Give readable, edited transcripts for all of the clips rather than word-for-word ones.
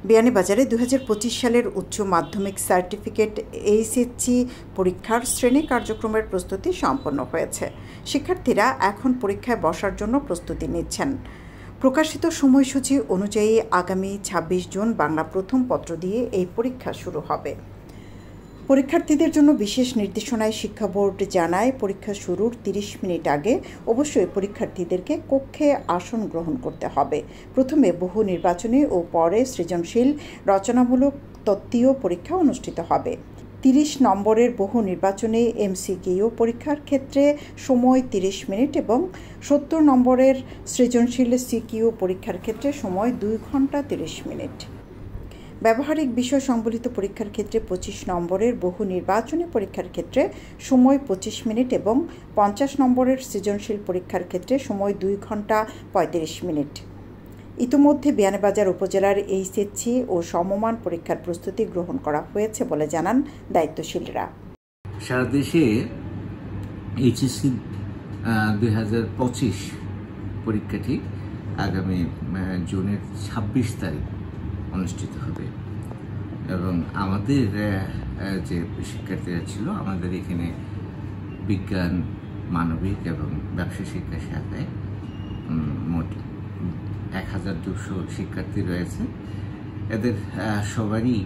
বিয়ানীবাজারে 2025 সালের উচ্চ মাধ্যমিক সার্টিফিকেট এইচএসসি পরীক্ষার শ্রেণী কার্যক্রমের প্রস্তুতি সম্পন্ন হয়েছে। শিক্ষার্থীরা এখন পরীক্ষায় বসার জন্য প্রস্তুতি নিচ্ছেন। প্রকাশিত সময়সূচি অনুযায়ী আগামী 26 জুন বাংলা প্রথম পত্র দিয়ে এই পরীক্ষা শুরু হবে। পরীক্ষার্থীদের জন্য বিশেষ নির্দেশনায় শিক্ষা বোর্ড জানায়, পরীক্ষা শুরুর 30 মিনিট আগে অবশ্যই পরীক্ষার্থীদেরকে কক্ষে আসন গ্রহণ করতে হবে। প্রথমে বহু নির্বাচনী ও পরে সৃজনশীল রচনামূলক তত্ত্বীয় পরীক্ষা অনুষ্ঠিত হবে। 30 নম্বরের বহু নির্বাচনী এমসিকিউ পরীক্ষার ক্ষেত্রে সময় 30 মিনিট এবং 70 নম্বরের সৃজনশীল সিকিউ পরীক্ষার ক্ষেত্রে সময় 2 ঘন্টা 30 মিনিট। ব্যবহারিক বিষয় সংবলিত পরীক্ষার ক্ষেত্রে 25 নম্বরের বহু নির্বাচনী পরীক্ষার ক্ষেত্রে সময় 25 মিনিট এবং 50 নম্বরের সৃজনশীল পরীক্ষার ক্ষেত্রে সময় 2 ঘন্টা 35 মিনিট। ইতিমধ্যে বিয়ানীবাজার উপজেলার এইচএসসি ও সমমান পরীক্ষার প্রস্তুতি গ্রহণ করা হয়েছে বলে জানান দায়িত্বশীলরা। সারা দেশে এইচএসসি 2025 পরীক্ষাটি আগামী জুনের 26 তারিখ অনুষ্ঠিত হবে এবং আমাদের যে শিক্ষার্থীরা ছিল, আমাদের এখানে বিজ্ঞান, মানবিক এবং ব্যবসা শিক্ষা শাখায় মোট 1200 শিক্ষার্থী রয়েছে। এদের সবারই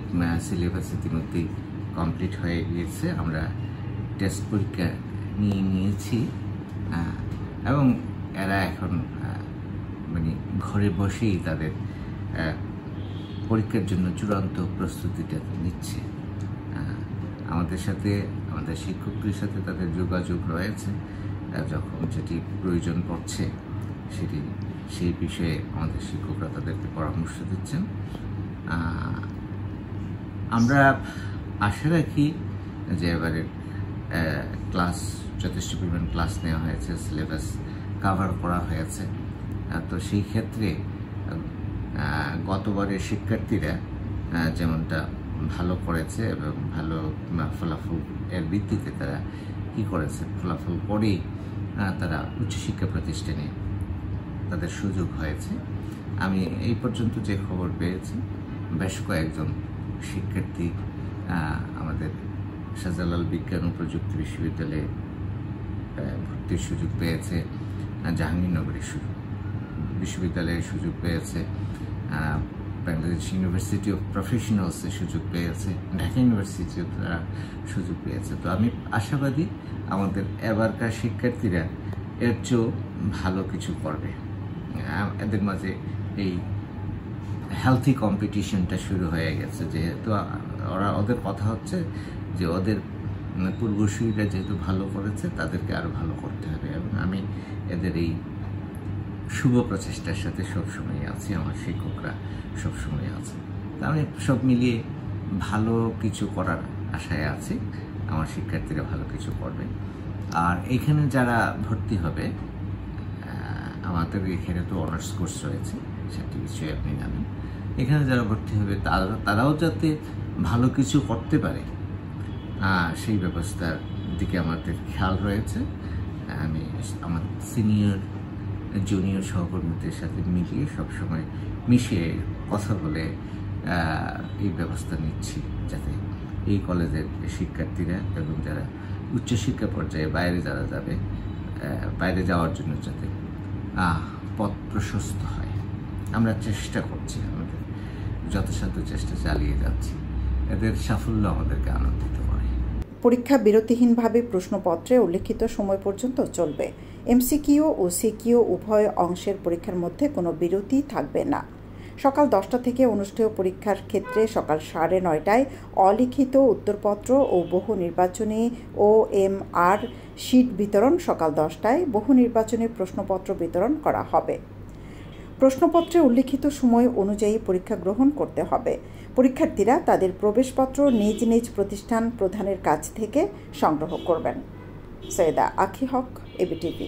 সিলেবাস ইতিমধ্যেই কমপ্লিট হয়ে গিয়েছে। আমরা টেস্ট পরীক্ষা নিয়েছি এবং এরা এখন ঘরে বসেই তাদের পরীক্ষার জন্য চূড়ান্ত প্রস্তুতিটা নিচ্ছে। আমাদের সাথে, আমাদের শিক্ষকদের সাথে তাদের যোগাযোগ রয়েছে। যখন যেটি প্রয়োজন পড়ছে সেই বিষয়ে আমাদের শিক্ষকরা তাদেরকে পরামর্শ দিচ্ছেন। আমরা আশা রাখি যে এবারে ক্লাস যথেষ্ট পরিমাণ ক্লাস নেওয়া হয়েছে, সিলেবাস কাভার করা হয়েছে। তো সেই ক্ষেত্রে গতবারের শিক্ষার্থীরা যেমনটা ভালো করেছে এবং ভালো ফলাফল এর ভিত্তিতে তারা কী করেছে, ফলাফল করেই তারা উচ্চশিক্ষা প্রতিষ্ঠানে তাদের সুযোগ হয়েছে। আমি এই পর্যন্ত যে খবর পেয়েছি, বেশ কয়েকজন শিক্ষার্থী আমাদের শাহজালাল বিজ্ঞান ও প্রযুক্তি বিশ্ববিদ্যালয়ে ভর্তির সুযোগ পেয়েছে, জাহাঙ্গীরনগর বিশ্ববিদ্যালয়ের সুযোগ পেয়েছে, বাংলাদেশ ইউনিভার্সিটি অফ প্রফেশনালসের সুযোগ পেয়েছে, ঢাকা ইউনিভার্সিটিও তারা সুযোগ পেয়েছে। তো আমি আশাবাদী আমাদের এবারকার শিক্ষার্থীরা এর চেয়েও ভালো কিছু করবে। এদের মাঝে এই হেলথি কম্পিটিশনটা শুরু হয়ে গেছে, যেহেতু ওদের কথা হচ্ছে যে ওদের পূর্বসূরীরা যেহেতু ভালো করেছে, তাদেরকে আরও ভালো করতে হবে এবং আমি এদের এই শুভ প্রচেষ্টার সাথে সবসময় আছি, আমার শিক্ষকরা সবসময় আছে। তা আমি সব মিলিয়ে ভালো কিছু করার আশায় আছি, আমার শিক্ষার্থীরা ভালো কিছু করবে। আর এখানে যারা ভর্তি হবে, আমাদের এখানে তো অনার্স কোর্স রয়েছে, সেটি বিষয়ে আপনি জানেন। এখানে যারা ভর্তি হবে তারাও যাতে ভালো কিছু করতে পারে সেই ব্যবস্থার দিকে আমাদের খেয়াল রয়েছে। আমি আমার সিনিয়র জুনিয়র সহকর্মীদের সাথে মিলিয়ে সবসময় মিশিয়ে কথা বলে এই ব্যবস্থা নিচ্ছি, যাতে এই কলেজের শিক্ষার্থীরা এবং যারা উচ্চশিক্ষা পর্যায়ে বাইরে যারা যাবে, বাইরে যাওয়ার জন্য যাতে পথ প্রশস্ত হয়। আমরা চেষ্টা করছি, আমাদের যথাসাধ্য চেষ্টা চালিয়ে যাচ্ছি। এদের সাফল্য আমাদেরকে আনন্দিত করে। পরীক্ষা বিরতিহীনভাবে প্রশ্নপত্রে উল্লেখিত সময় পর্যন্ত চলবে। এমসিকিউ ও সিকিউ উভয় অংশের পরীক্ষার মধ্যে কোনো বিরতি থাকবে না। সকাল 10টা থেকে অনুষ্ঠেয় পরীক্ষার ক্ষেত্রে সকাল 9:30টায় অলিখিত উত্তরপত্র ও বহু নির্বাচনী OMR শিট বিতরণ, সকাল 10টায় বহু নির্বাচনী প্রশ্নপত্র বিতরণ করা হবে। প্রশ্নপত্রে উল্লিখিত সময় অনুযায়ী পরীক্ষা গ্রহণ করতে হবে। পরীক্ষার্থীরা তাদের প্রবেশপত্র নিজ নিজ প্রতিষ্ঠান প্রধানের কাছ থেকে সংগ্রহ করবেন। সৈয়দা আখি হক, ABTV।